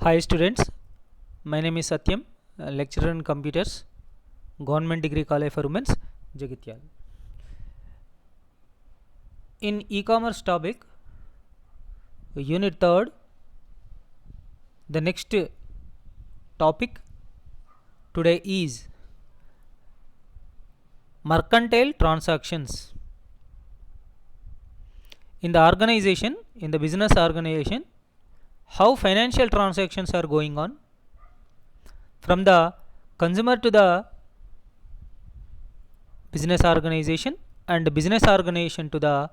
Hi students, my name is Satyam, lecturer in computers, Government Degree College for Women's, Jagityal. In e-commerce topic, unit 3rd, the next topic today is mercantile transactions. In the organization, in the business organization, how financial transactions are going on from the consumer to the business organization and business organization to the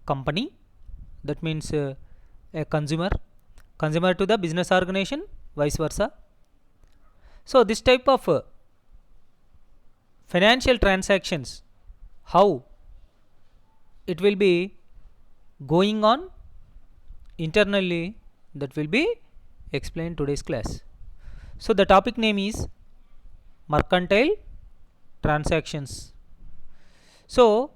company, that means a consumer to the business organization, vice versa. So this type of financial transactions, how it will be going on internally, that will be explained today's class. So the topic name is mercantile transactions. So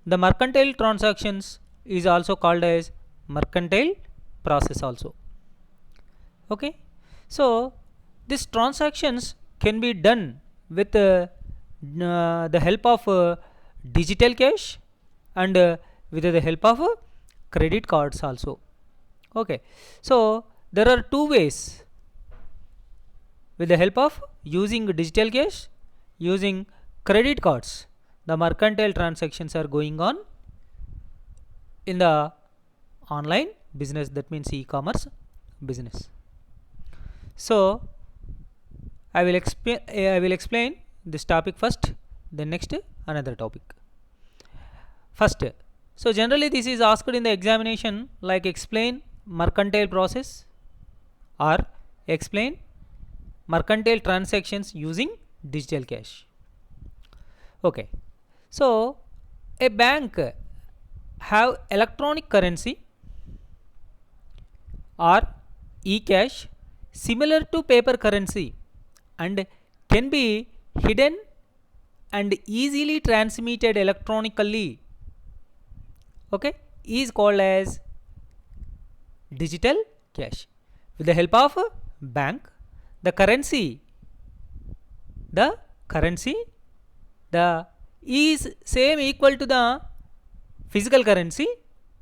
the mercantile transactions is also called as mercantile process also. Okay, so these transactions can be done with the help of digital cash and with the help of credit cards also. Okay, so there are two ways. With the help of using digital cash, using credit cards, the mercantile transactions are going on in the online business, that means e-commerce business. So I will explain this topic first, then next another topic. First, so generally this is asked in the examination, like explain mercantile process or explain mercantile transactions using digital cash. Okay, so a bank have electronic currency or e-cash similar to paper currency and can be hidden and easily transmitted electronically. Okay, is called as digital cash. With the help of bank, the currency is same equal to the physical currency.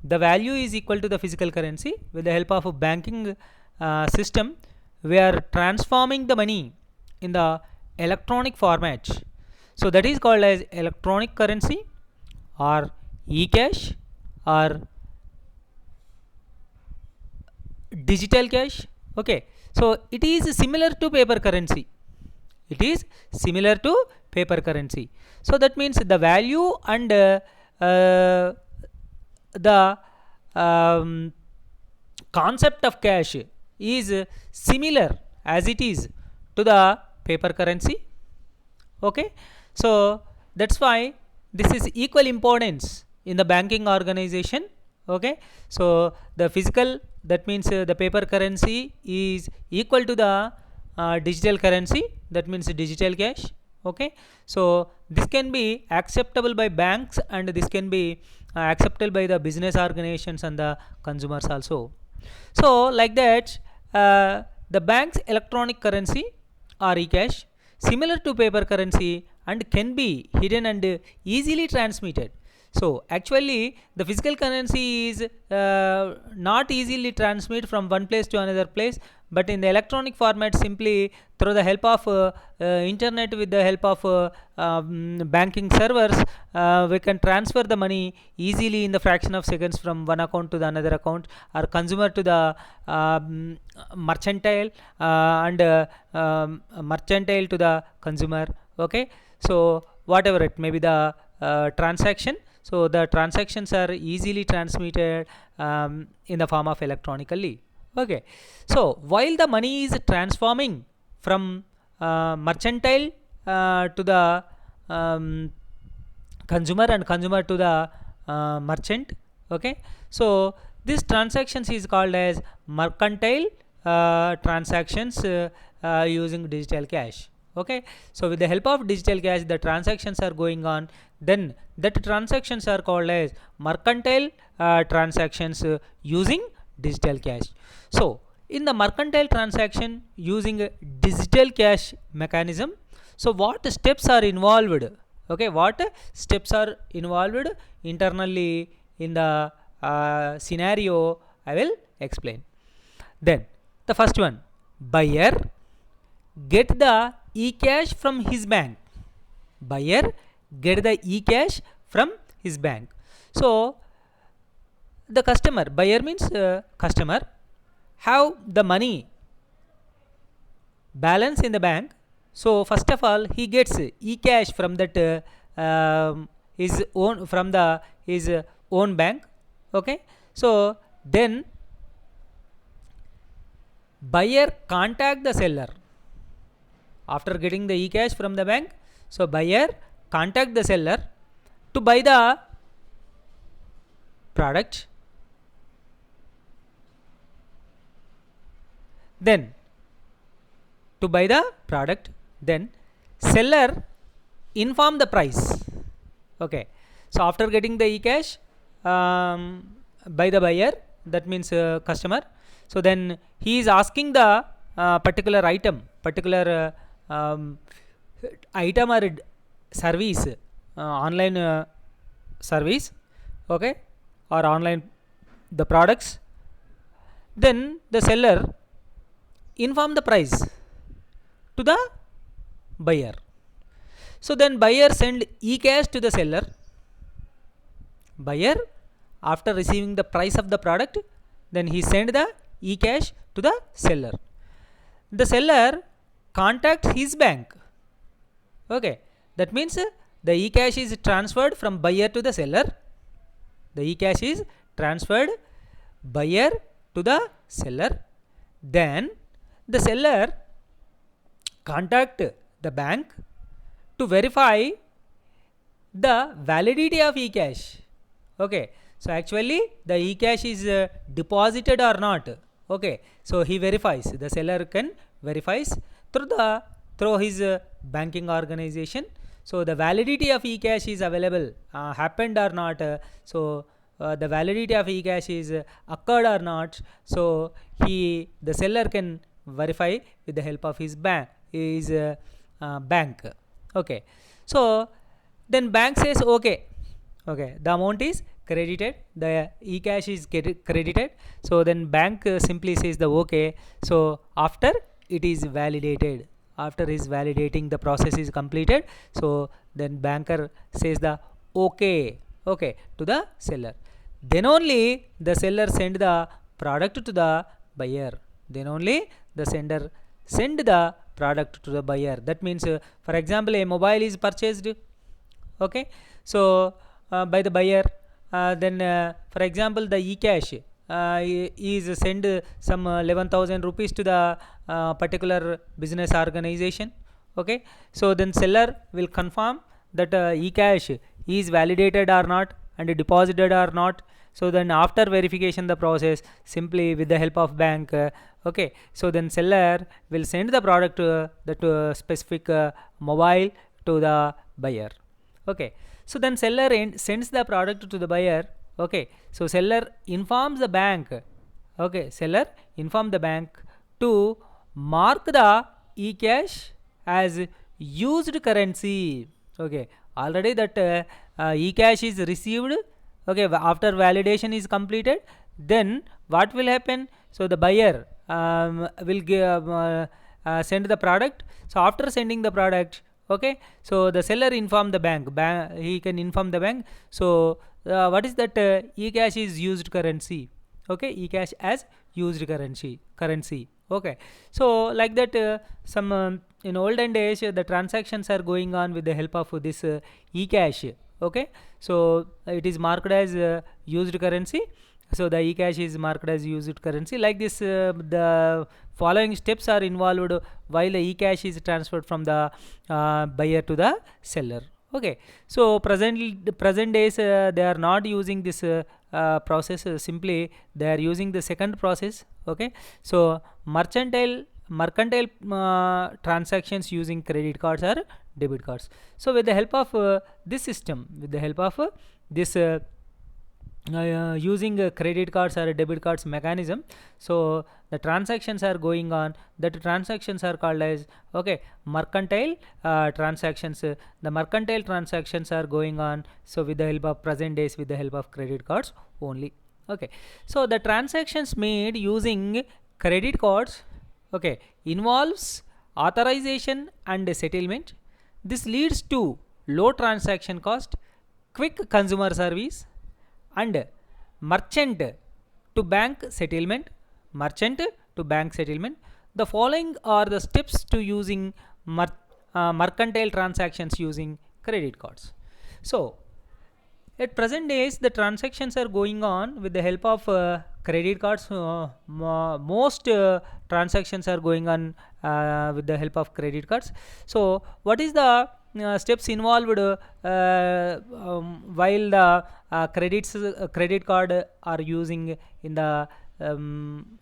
The value is equal to the physical currency. With the help of a banking system, we are transforming the money in the electronic format. So that is called as electronic currency or e-cash or digital cash. Okay, so it is similar to paper currency. It is similar to paper currency. So that means the value and the concept of cash is similar as it is to the paper currency. Okay, so that's why this is equal importance in the banking organization. Okay, so the physical, that means the paper currency is equal to the digital currency, that means digital cash. Okay, so this can be acceptable by banks and this can be acceptable by the business organizations and the consumers also. So like that, the bank's electronic currency or e-cash similar to paper currency and can be hidden and easily transmitted. So actually the physical currency is not easily transmitted from one place to another place, but in the electronic format, simply through the help of internet, with the help of banking servers, we can transfer the money easily in the fraction of seconds from one account to the another account, or consumer to the mercantile and mercantile to the consumer. Okay, so whatever it may be the transaction, so the transactions are easily transmitted in the form of electronically. Okay, so while the money is transforming from mercantile to the consumer and consumer to the merchant. Okay, so this transactions is called as mercantile transactions using digital cash. Okay, so with the help of digital cash, the transactions are going on, then that transactions are called as mercantile transactions using digital cash. So In the mercantile transaction using a digital cash mechanism, so what steps are involved? Okay, what steps are involved internally in the scenario? I will explain. Then the first one, buyer get the e-cash from his bank. Buyer get the e-cash from his bank. So the customer, buyer means customer, have the money balance in the bank. So first of all he gets e-cash from that his own, from the his own bank. Okay, so then buyer contact the seller after getting the e-cash from the bank. So buyer contact the seller to buy the product. Then to buy the product, then seller inform the price. Okay, so after getting the e-cash by the buyer, that means customer, so then he is asking the particular item, particular item or service, online service, okay, or online the products. Then the seller inform the price to the buyer. So then buyer send e-cash to the seller. Buyer, after receiving the price of the product, then he send the e-cash to the seller. The seller contacts his bank. Okay, that means the e-cash is transferred from buyer to the seller. The e-cash is transferred buyer to the seller. Then the seller contact the bank to verify the validity of e-cash. Okay, so actually the e-cash is deposited or not. Okay, so he verifies, the seller can verifies through his banking organization. So the validity of e-cash is available, happened or not. So the validity of e-cash is occurred or not. So the seller can verify with the help of his bank. Okay, so then bank says okay, the amount is credited, the e-cash is credited. So then bank simply says the okay. So after it is validated, after his validating the process is completed, so then banker says the okay to the seller. Then only the seller send the product to the buyer. Then only the sender send the product to the buyer. That means for example a mobile is purchased, okay, so by the buyer, then for example the e-cash is send some 11,000 rupees to the particular business organization. Okay, so then seller will confirm that e-cash is validated or not and deposited or not. So then after verification the process, simply with the help of bank, okay, so then seller will send the product that specific mobile to the buyer. Okay, so then seller sends the product to the buyer. Okay, so seller informs the bank. Okay, seller inform the bank to mark the e-cash as used currency. Okay, already that e-cash is received. Okay, after validation is completed, then what will happen? So the buyer will send the product. So after sending the product, okay, so the seller inform the bank, he can inform the bank. So what is that? E-cash is used currency. Okay, e-cash as used currency. Okay, so like that some in olden days the transactions are going on with the help of this e-cash. Okay, so it is marked as used currency. So the e-cash is marked as used currency. Like this the following steps are involved while the e-cash is transferred from the buyer to the seller. Okay, so present days they are not using this process. Simply they are using the second process. Okay, so mercantile transactions using credit cards or debit cards. So with the help of this system, with the help of this using credit cards or debit cards mechanism. So the transactions are going on, that transactions are called as, okay, mercantile transactions. The mercantile transactions are going on, so with the help of present days, with the help of credit cards only. Okay, so the transactions made using credit cards, okay, involves authorization and settlement. This leads to low transaction cost, quick consumer service, and merchant to bank settlement. Merchant to bank settlement. The following are the steps to using mercantile transactions using credit cards. So at present days, the transactions are going on with the help of credit cards. Most transactions are going on with the help of credit cards. So what is the steps involved while the credit card are using in the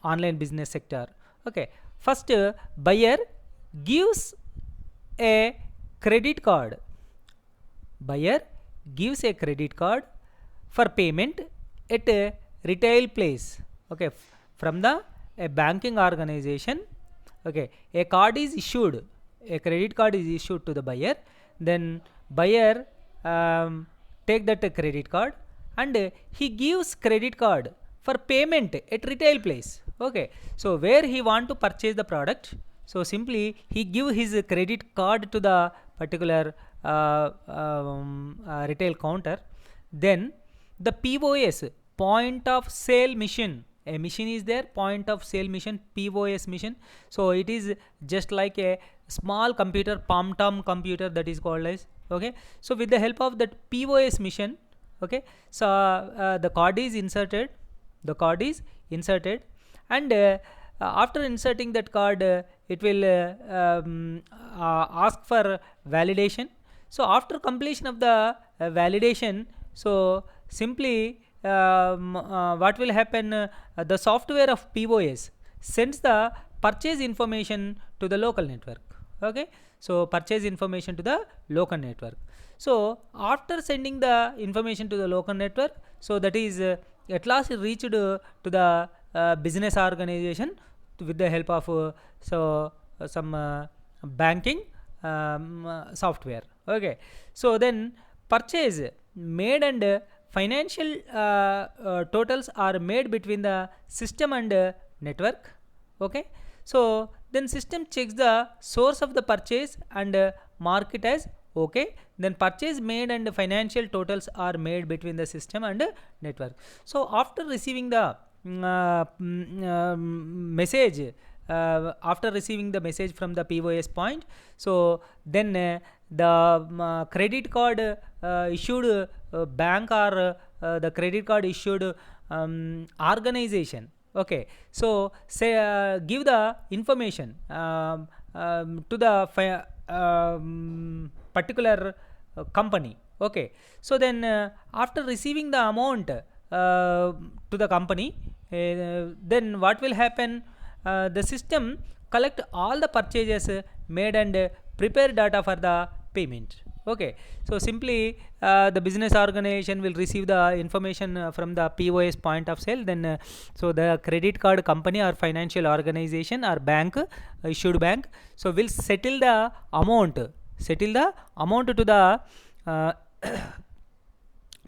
online business sector? Okay, first, buyer gives a credit card. Buyer gives a credit card for payment at a retail place, okay, from the a banking organization. Okay, a card is issued, a credit card is issued to the buyer, then buyer take that credit card, and he gives credit card for payment at retail place. Okay, so where he want to purchase the product, so simply he give his credit card to the particular retail counter. Then the POS, point of sale machine, a machine is there, point of sale machine, POS machine. So it is just like a small computer, palm-tom computer, that is called as. Okay, so with the help of that POS machine, okay, so the card is inserted, and after inserting that card, it will ask for validation. So after completion of the validation, so simply what will happen, the software of POS sends the purchase information to the local network. Okay, so purchase information to the local network. So after sending the information to the local network, so that is at last reached to the business organization with the help of some banking software. Okay, so then purchase made and financial totals are made between the system and network. Okay, so then system checks the source of the purchase and mark it as okay. Then purchase made and financial totals are made between the system and network. So after receiving the message, after receiving the message from the POS point, so then the credit card issued bank or the credit card issued organization, okay, so say give the information to the particular company. Okay, so then after receiving the amount to the company, then what will happen, the system collect all the purchases made and prepare data for the payment. Okay, so simply the business organization will receive the information from the POS point of sale. Then so the credit card company or financial organization or bank, issued bank, so will settle the amount to the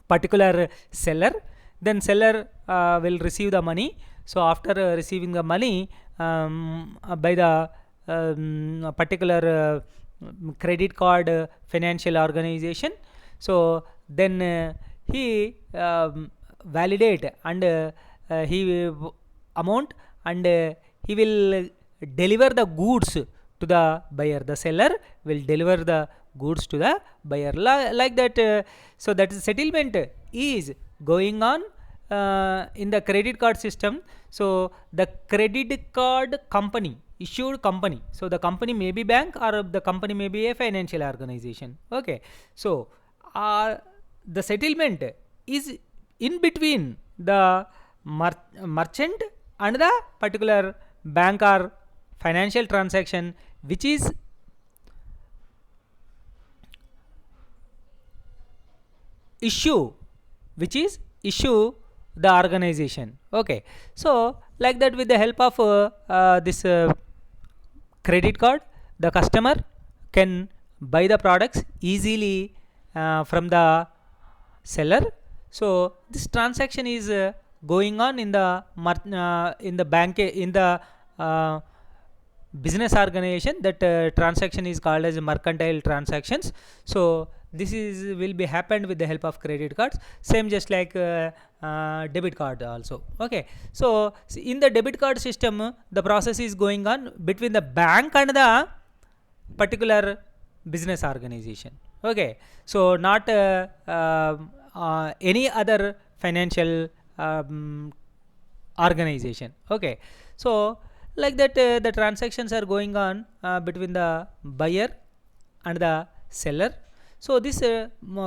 particular seller. Then seller will receive the money. So after receiving the money by the particular credit card financial organization, so then he validate and he amount, and he will deliver the goods to the buyer. The seller will deliver the goods to the buyer, like that. So that settlement is going on in the credit card system. So the credit card company, issued company, so the company may be bank or the company may be a financial organization. Okay, so the settlement is in between the merchant and the particular bank or financial transaction, which is issue the organization. Okay, so like that, with the help of this credit card, the customer can buy the products easily from the seller. So this transaction is going on in the bank, in the business organization. That transaction is called as mercantile transactions. So this is will be happened with the help of credit cards, same just like debit card also. Okay, so in the debit card system, the process is going on between the bank and the particular business organization. Okay, so not any other financial organization. Okay, so like that, the transactions are going on between the buyer and the seller. So this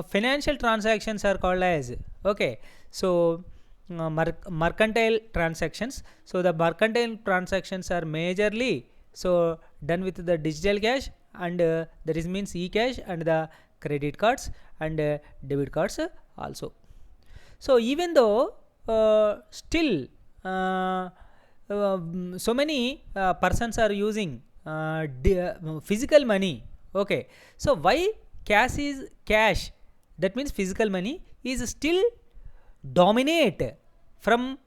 financial transactions are called as, okay, so mercantile transactions. So the mercantile transactions are majorly so done with the digital cash, and that is means e-cash and the credit cards and debit cards also. So even though still so many persons are using physical money. Okay, so why cash, that means physical money, is still dominate from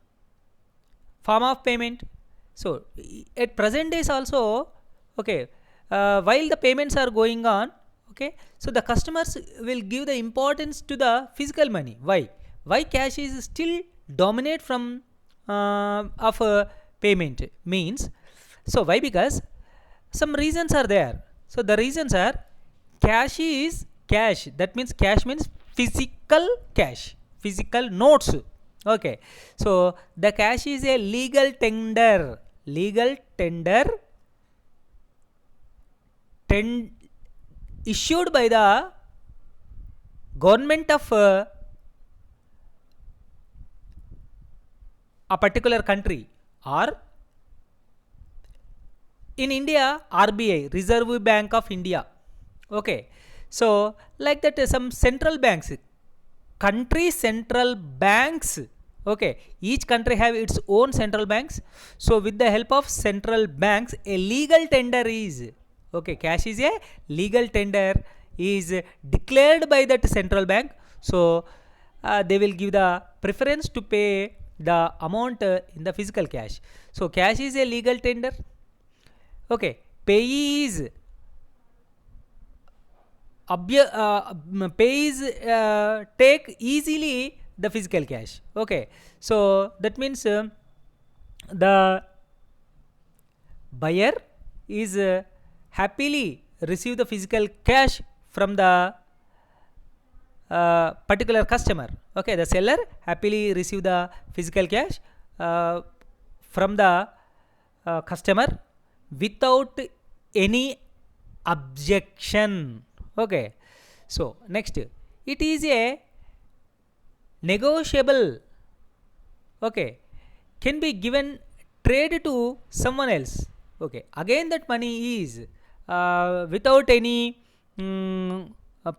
form of payment. So at present days also, okay, while the payments are going on, okay, so the customers will give the importance to the physical money. Why cash is still dominate from of payment means, so why? Because some reasons are there. So the reasons are, cash is cash, that means cash means physical cash, physical notes. Okay, so the cash is a legal tender, issued by the government of a particular country, or in India, RBI, Reserve Bank of India. Okay, so like that, some central banks, country central banks. Okay, each country have its own central banks. So with the help of central banks, a legal tender is, okay, cash is a legal tender is declared by that central bank. So they will give the preference to pay the amount in the physical cash. So cash is a legal tender. Okay, payee is take easily the physical cash. Okay, so that means the buyer is happily receive the physical cash from the particular customer. Okay, the seller happily receive the physical cash from the customer without any objection. Okay, so next, it is a negotiable. Okay, can be given trade to someone else. Okay, again that money is without any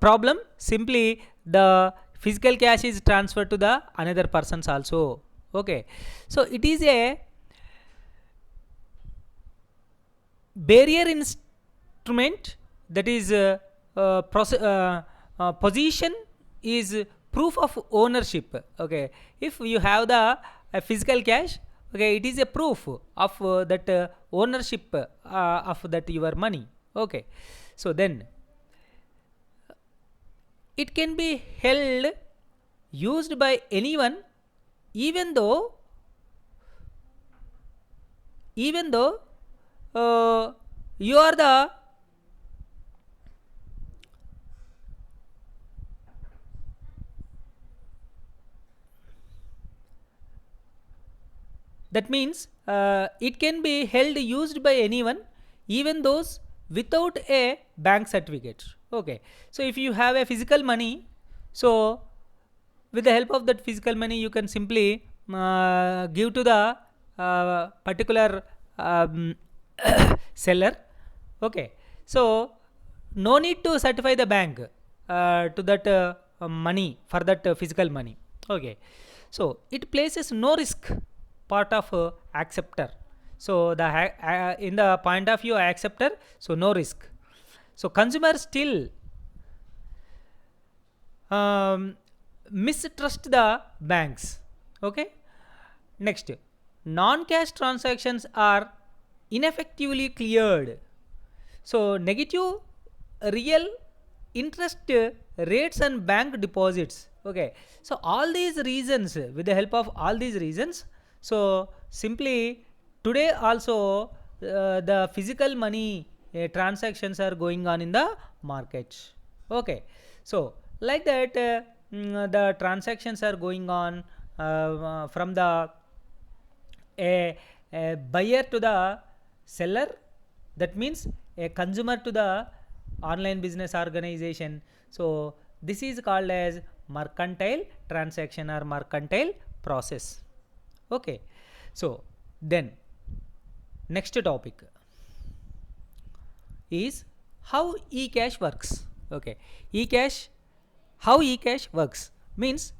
problem, simply the physical cash is transferred to the another persons also. Okay, so it is a barrier instrument, that is position is proof of ownership. Okay, if you have the physical cash, okay, it is a proof of that ownership of that your money. Okay, so then it can be held, used by anyone, even though you are the that means it can be held, used by anyone, even those without a bank certificate. Okay, so if you have a physical money, so with the help of that physical money, you can simply give to the particular seller. Okay, so no need to certify the bank to that money, for that physical money. Okay, So it places no risk part of acceptor. So the in the point of view acceptor, so no risk. So consumer still mistrust the banks. Okay. Next, non-cash transactions are ineffectively cleared. So negative real interest rates and bank deposits. Okay. So all these reasons, with the help of all these reasons, so simply today also the physical money transactions are going on in the markets. Okay. So like that the transactions are going on from the a buyer to the seller, that means a consumer to the online business organization. So this is called as mercantile transaction or mercantile process. Okay. So then next topic is how eCash works. Okay. eCash, how eCash works means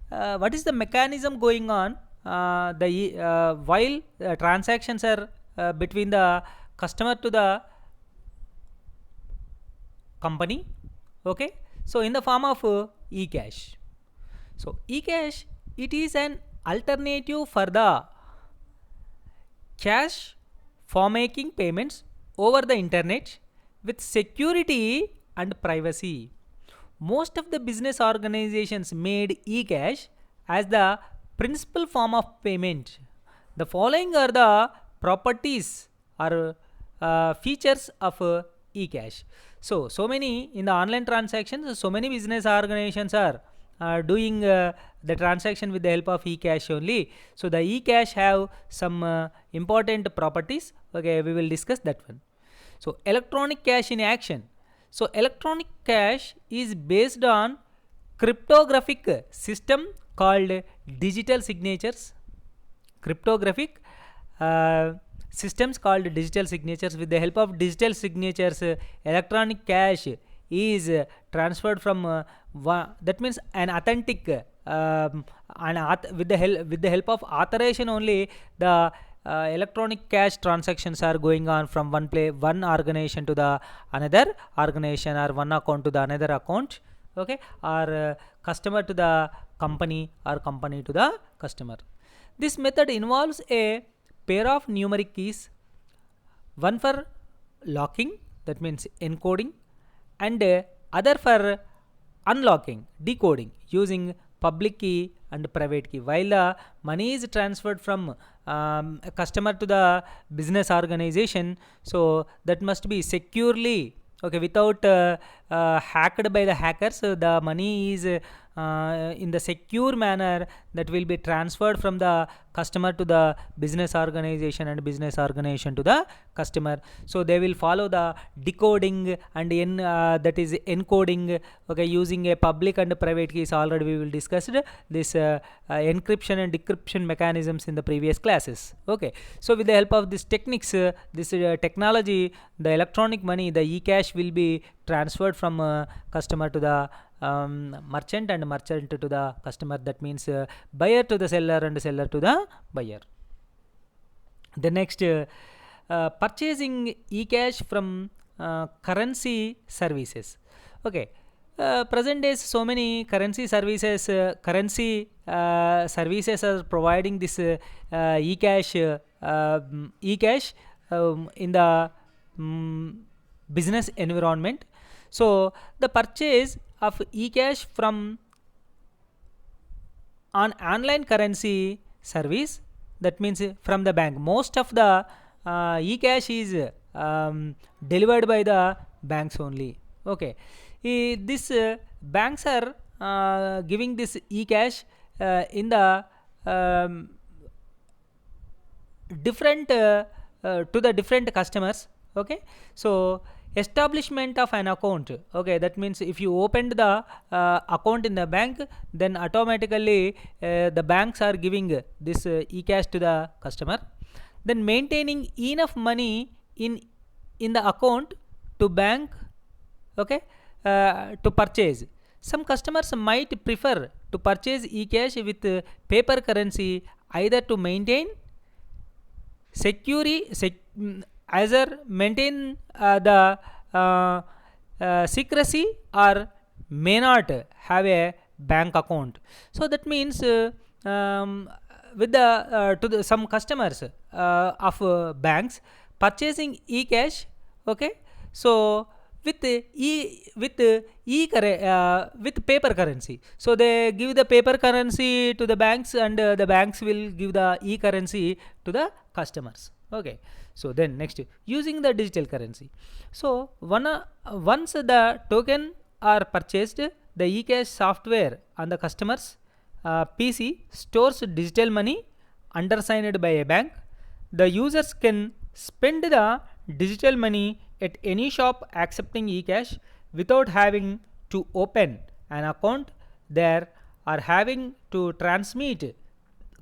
what is the mechanism going on while transactions are between the customer to the company. Okay. So in the form of eCash. So eCash, it is an alternative for the cash for making payments over the internet with security and privacy. Most of the business organizations made eCash as the principal form of payment. The following are the properties or features of eCash. So many in the online transactions, so many business organizations are doing the transaction with the help of eCash only. So the eCash have some important properties. Okay, we will discuss that one. So electronic cash in action. So electronic cash is based on cryptographic system called digital signatures. Cryptographic systems called digital signatures. With the help of digital signatures, electronic cash is transferred from that means an authentic with the help of authorization only the electronic cash transactions are going on from one organization to the another organization, or one account to the another account. Okay. Or customer to the company, or company to the customer. This method involves a pair of numeric keys, one for locking, that means encoding, and other for unlocking, decoding, using public key and private key. While the money is transferred from a customer to the business organization, so that must be securely, okay, without hacked by the hackers. The money is in the secure manner that will be transferred from the customer to the business organization, and business organization to the customer. So they will follow the decoding and that is encoding, okay, using a public and private keys. Already we will discuss this encryption and decryption mechanisms in the previous classes. Okay. So with the help of these techniques, this technology, the electronic money, the eCash will be transferred from customer to the merchant, and merchant to the customer. That means buyer to the seller, and seller to the buyer. The next, purchasing eCash from currency services. Okay. Present days, so many currency services services are providing this eCash in the business environment. So the purchase of eCash from an online currency service, that means from the bank. Most of the eCash is delivered by the banks only. Okay. This banks are giving this eCash in the different to the different customers. Okay. So establishment of an account. Okay, that means if you opened the account in the bank, then automatically the banks are giving this eCash to the customer. Then maintaining enough money in the account to bank, okay, to purchase. Some customers might prefer to to purchase eCash with paper currency, either to maintain either maintain the secrecy or may not have a bank account. So that means with the some customers of banks purchasing eCash, okay, so with with paper currency, so they give the paper currency to the banks, and the banks will give the e-currency to the customers. Okay, so then next, using the digital currency. So once the token are purchased, the eCash software on the customer's PC stores digital money undersigned by a bank. The users can spend the digital money at any shop accepting eCash without having to open an account there or having to transmit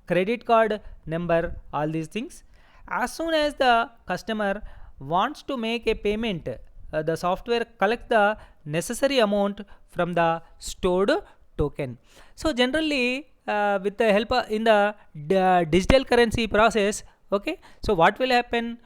credit card number, all these things. As soon as the customer wants to make a payment, the software collects the necessary amount from the stored token. So generally with the help in the digital currency process, okay, so what will happen,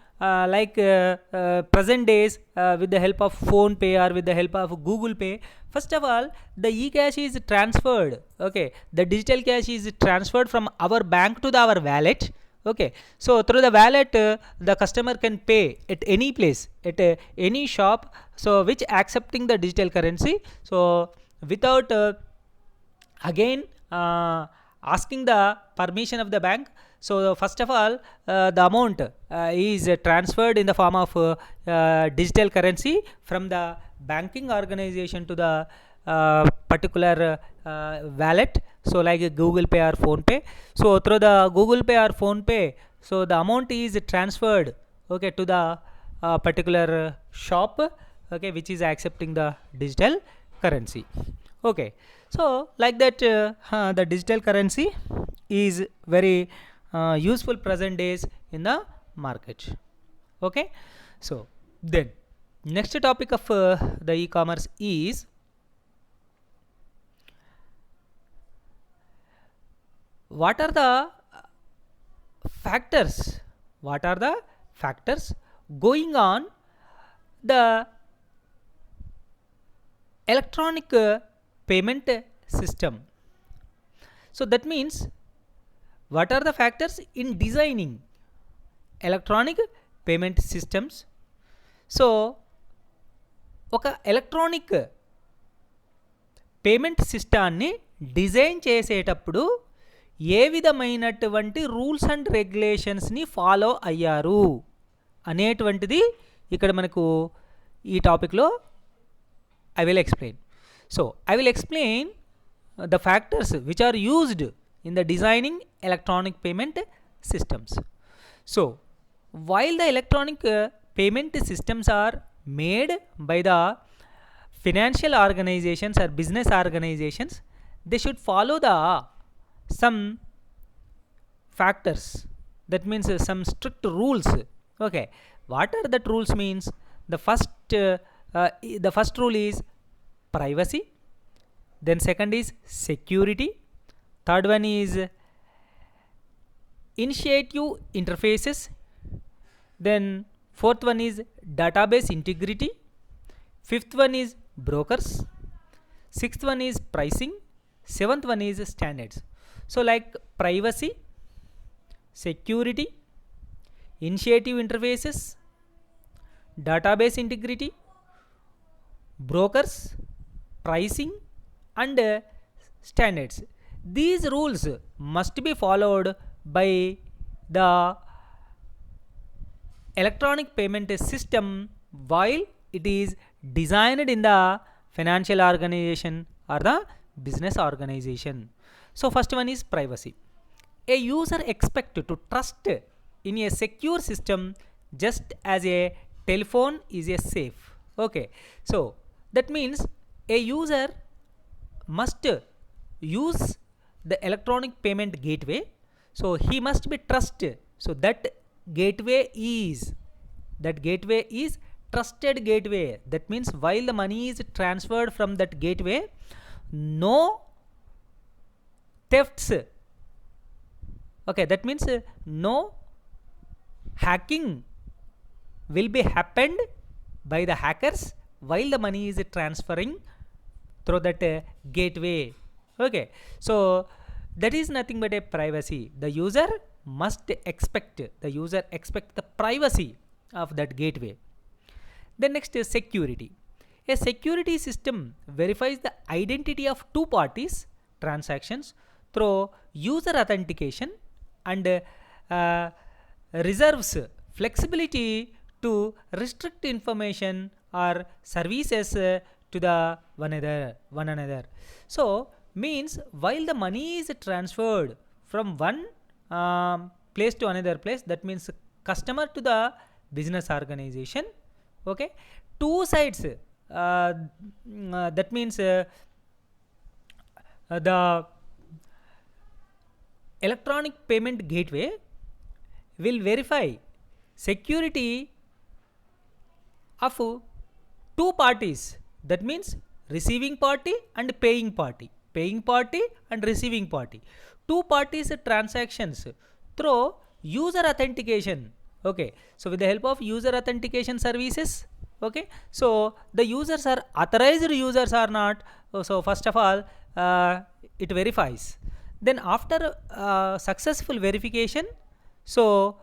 present days, with the help of phone pay or with the help of Google Pay, first of all the eCash is transferred, okay, the digital cash is transferred from our bank to our wallet. Okay, so through the wallet the customer can pay at any place, at any shop, so which accepting the digital currency, so without again asking the permission of the bank. So first of all the amount is transferred in the form of digital currency from the banking organization to the particular wallet, so like Google Pay or Phone Pay. So through the Google Pay or Phone Pay, so the amount is transferred, okay, to the particular shop, okay, which is accepting the digital currency. Okay, so like that the digital currency is very useful present days in the market. Okay, so then next topic of the e-commerce is what are the factors going on the electronic payment system. So that means what are the factors in designing electronic payment systems. So ఒక electronic payment సిస్టాన్ని design చేసేటప్పుడు ఏ విధమైనటువంటి rules and రెగ్యులేషన్స్ని follow అయ్యారు అనేటువంటిది ఇక్కడ మనకు ఈ టాపిక్లో I will explain. So I will explain the factors which are used in the designing electronic payment systems. So while the electronic payment systems are made by the financial organizations or business organizations, they should follow the some factors, that means some strict rules. Okay, what are that rules means? The first rule is privacy, then second is security, third one is initiative interfaces, then fourth one is database integrity, fifth one is brokers, sixth one is pricing, seventh one is standards. So like privacy, security, initiative interfaces, database integrity, brokers, pricing and standards, these rules must be followed by the electronic payment system while it is designed in the financial organization or the business organization. So first one is privacy. A user expect to trust in a secure system just as a telephone is a safe. Okay, so that means a user must use the electronic payment gateway, so he must be trust, so that gateway is trusted gateway. That means while the money is transferred from that gateway, no thefts. Okay, that means no hacking will be happened by the hackers while the money is transferring through that gateway. Okay, so that is nothing but a privacy. The user must expect the privacy of that gateway. Then next is security. A security system verifies the identity of two parties transactions through user authentication and reserves flexibility to restrict information or services to the one another. So means while the money is transferred from one place to another place, that means customer to the business organization. Okay, two sides, that means the electronic payment gateway will verify security of two parties, that means receiving party and paying party and receiving party, two parties transactions through user authentication. Okay, so with the help of user authentication services, okay, so the users are authorized users or not. So first of all it verifies, then after successful verification, so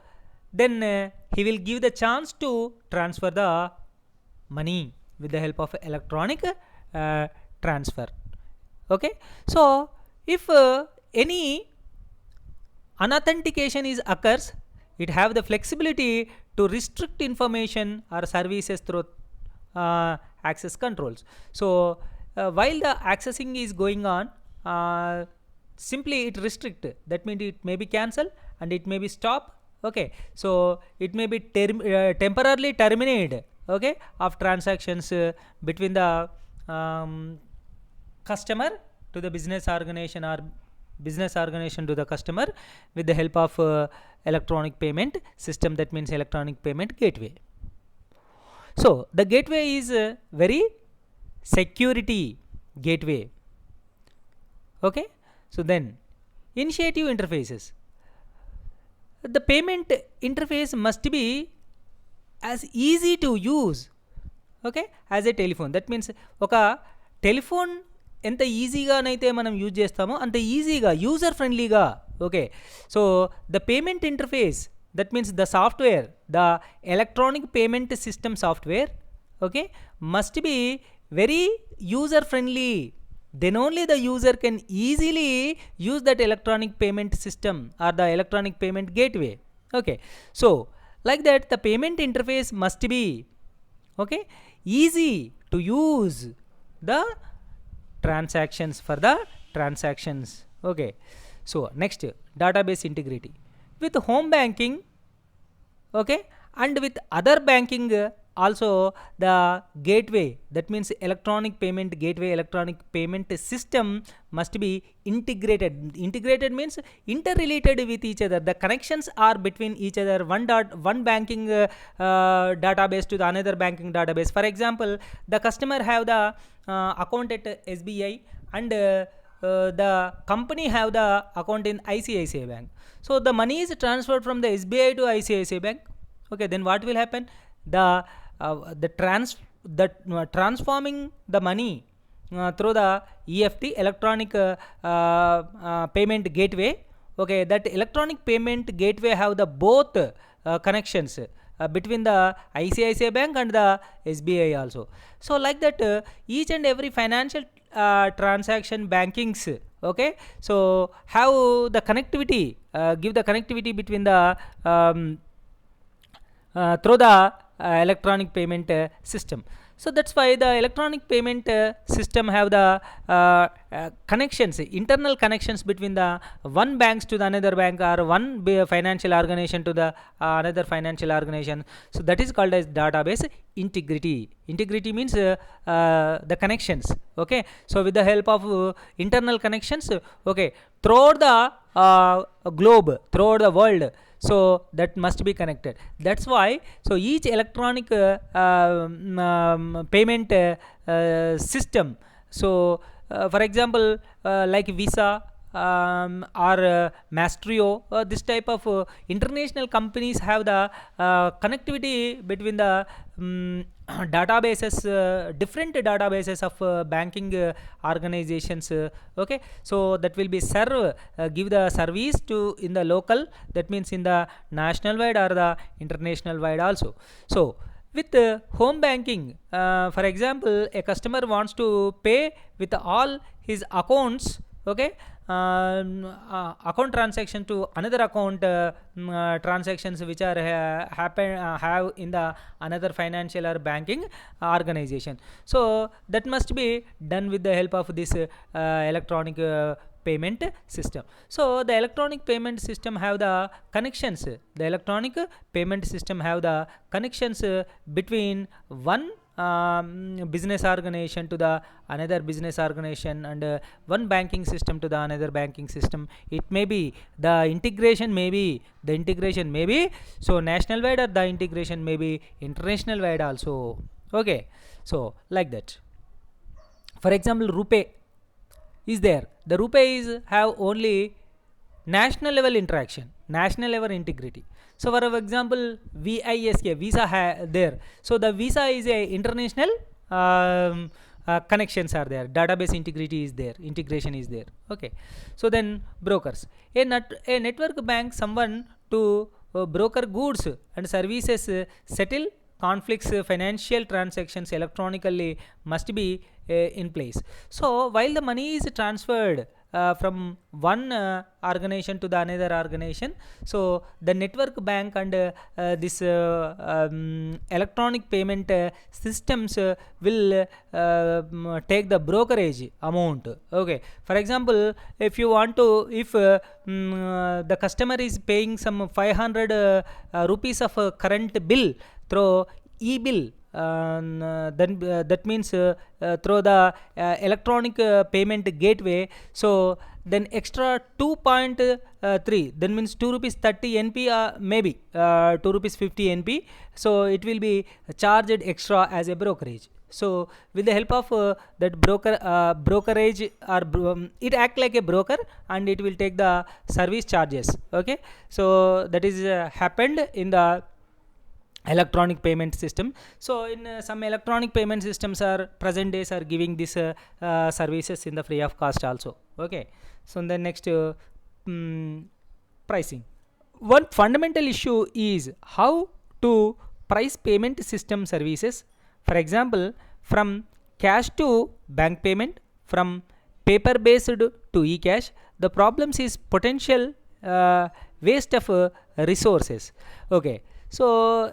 then he will give the chance to transfer the money with the help of electronic transfer. Okay, so if any unauthentication is occurs, it have the flexibility to restrict information or services through access controls. So while the accessing is going on, simply it restrict, that means it may be cancel and it may be stop. Okay, so it may be temporarily terminated, okay, of transactions between the customer to the business organization or business organization to the customer with the help of electronic payment system, that means electronic payment gateway. So the gateway is very security gateway. Okay, so then initiative interfaces. The payment interface must be as easy to use, okay, as a telephone. That means oka telephone ఎంత ఈజీగానైతే మనం use చేస్తామో అంత ఈజీగా user ఫ్రెండ్లీగా. Okay, so the payment interface, that means the software, the electronic payment system software, okay, must be very user friendly. Then only the user can easily use that electronic payment system or the electronic payment gateway. Okay, so like that the payment interface must be, okay, easy to use the transactions for the transactions. Okay, so next, database integrity with home banking, okay, and with other banking also the gateway, that means electronic payment gateway, electronic payment system must be integrated. Integrated means interrelated with each other. The connections are between each other. One banking database to the another banking database. For example, the customer have the account at SBI and the company have the account in ICICI Bank. So the money is transferred from the SBI to ICICI Bank. Okay, then what will happen? Transforming the money through the EFT, electronic payment gateway. Okay, that electronic payment gateway have the both connections between the ICICI Bank and the SBI also. So like that each and every financial transaction bankings, okay, so have the connectivity, give the connectivity between the through the electronic payment system. So that's why the electronic payment system have the connections, internal connections between the one banks to the another bank or one financial organization to the another financial organization. So that is called as database integrity. Integrity means the connections. Okay, so with the help of internal connections, okay, throughout the globe, throughout the world, so that must be connected. That's why so each electronic payment system, so for example like Visa, or Mastrio, this type of international companies have the connectivity between the databases, different databases of banking organizations. Okay, so that will be give the service to in the local, that means in the national wide or the international wide also. So with home banking, for example, a customer wants to pay with all his accounts, okay, account transaction to another account, transactions which are have in the another financial or banking organization. So that must be done with the help of this electronic payment system. So the electronic payment system have the connections. The electronic payment system have the connections between one business organization to the another business organization, and one banking system to the another banking system. It may be the integration may be so national wide, or the integration may be international wide also. Okay, so like that. For example, RuPay is there. The RuPay is have only national level interaction, national level integrity. So for example, VISK, Visa there. So the Visa is a international connections are there, database integrity is there, integration is there. Okay, so then brokers, a network bank, someone to broker goods and services, settle conflicts, financial transactions electronically must be in place. So while the money is transferred from one organization to the another organization, so the network bank and this electronic payment systems will take the brokerage amount. Okay, for example, if you want to, if the customer is paying some 500 rupees of current bill through e-bill, then that means through the electronic payment gateway, so then extra 2.3, then means 2 rupees 30 NP, maybe 2 rupees 50 NP, so it will be charged extra as a brokerage. So with the help of that brokerage, or it act like a broker, and it will take the service charges. Okay, so that is happened in the electronic payment system. So in some electronic payment systems are present days are giving this services in the free of cost also. Okay, so the next pricing. One fundamental issue is how to price payment system services. For example, from cash to bank payment, from paper based to e-cash, the problems is potential waste of resources. Okay, so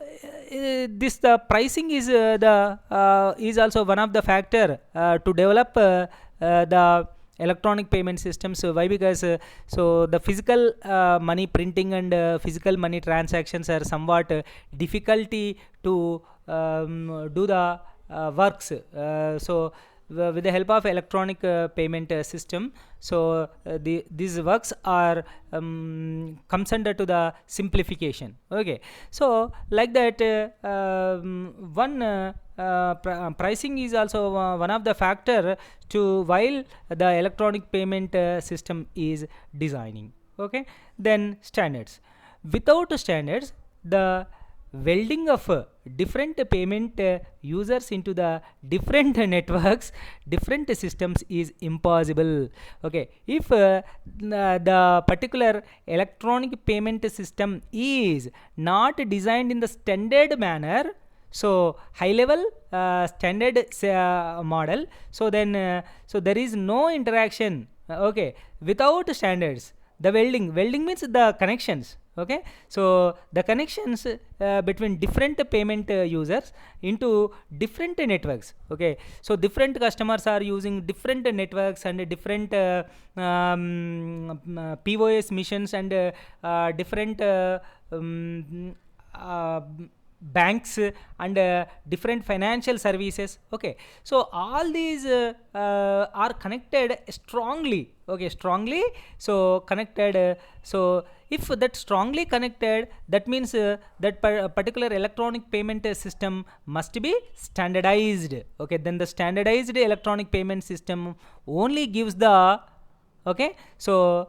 this the pricing is is also one of the factor to develop the electronic payment systems. Why? Because so the physical money printing and physical money transactions are somewhat difficulty to do the works. So with the help of electronic payment system, so these works are comes under to the simplification. Okay, so like that one pricing is also one of the factor to while the electronic payment system is designing. Okay, then standards. Without standards, the welding of different payment users into the different networks, different systems is impossible. Okay, if the particular electronic payment system is not designed in the standard manner, so high level standard model, so then so there is no interaction. Okay, without standards, the welding means the connections. Okay, so the connections between different payment users into different networks. Okay, so different customers are using different networks and different POS missions and different banks and different financial services. Okay, so all these are connected strongly. Okay, strongly so connected. So if that strongly connected, that means that particular electronic payment system must be standardized. Okay, then the standardized electronic payment system only gives the Okay, so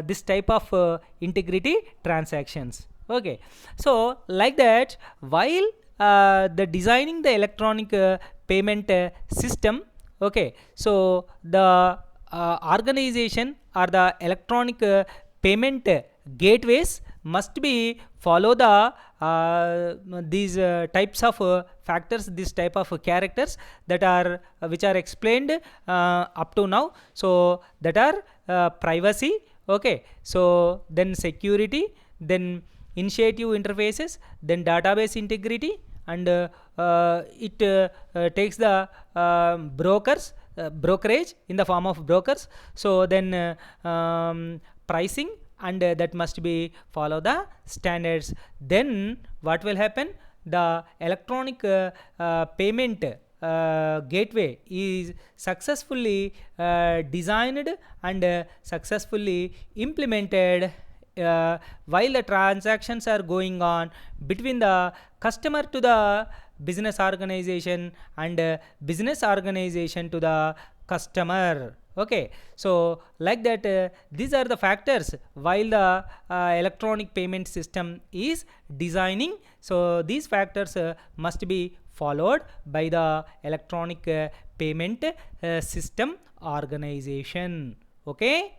this type of integrity transactions. Okay, so like that, while the designing the electronic payment system, okay, so the organization or the electronic payment gateways must be follow the these types of factors, this type of characters that are which are explained up to now. So that are privacy, okay, so then security, then initiative interfaces, then database integrity, and it takes the brokerage in the form of brokers. So then pricing, and that must be follow the standards. Then what will happen, the electronic payment gateway is successfully designed and successfully implemented while the transactions are going on between the customer to the business organization, and business organization to the customer. Okay, so like that, these are the factors while the electronic payment system is designing. So these factors must be followed by the electronic payment system organization. Okay.